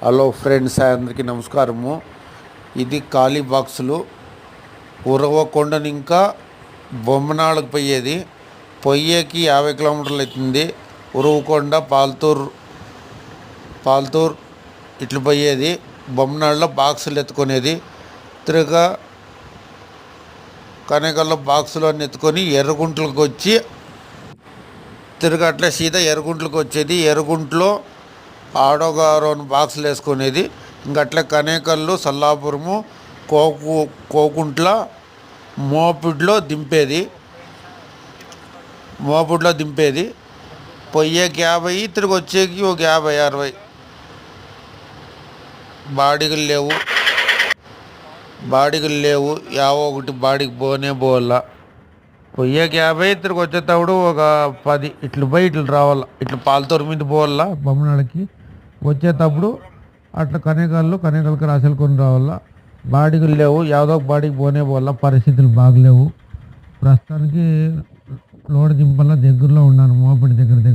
Hello friends, అందరికీ నమస్కారము. ఇది ఖాళీ బాక్సులు. ఉరవకొండని ఇంకా బొమ్మనాళ్ళకు పోయేది. పొయ్యేకి 50 కిలోమీటర్లు అవుతుంది. ఉరవకొండ పాల్తూర్ ఇట్లా పోయేది. బొమ్మనాళ్ళలో బాక్సులు ఎత్తుకునేది. తిరగా కనేకల్లో బాక్సులు అన్నీ ఎత్తుకొని ఎర్రగుంట్లకు వచ్చి తిరగా అట్లా సీదా ఎర్రగుంట్లకు వచ్చేది. ఎర్రగుంట్లో ఆడోగా 2 బాక్సులు వేసుకునేది. ఇంకట్లే కనేకల్లు, సల్లాపురము, కోకుంట్ల మోపిడ్లో దింపేది. పొయ్యేకి 50, తిరిగి వచ్చేకి ఒక 50-60. బాడిగలు లేవు. యావో ఒకటి బాడికి పోవాల. పొయ్యేకి 50, తిరిగి వచ్చేటప్పుడు ఒక 10 ఇట్లు పోయి ఇట్లు రావాలా. ఇట్లా పాలతూరు మీద పోవాలా బొమ్మనాళ్ళకి. వచ్చేటప్పుడు అట్లా కనేకల్కి రాసెలుకొని రావాలా. బాడిగలు లేవు. ಯಾವುದೋ ఒక బాడికి పోవాలా. పరిస్థితులు బాగలేవు. ప్రస్తుతానికి లోడ్ దింపల్లా దగ్గరలో ఉన్నాను. మోపిడి దగ్గర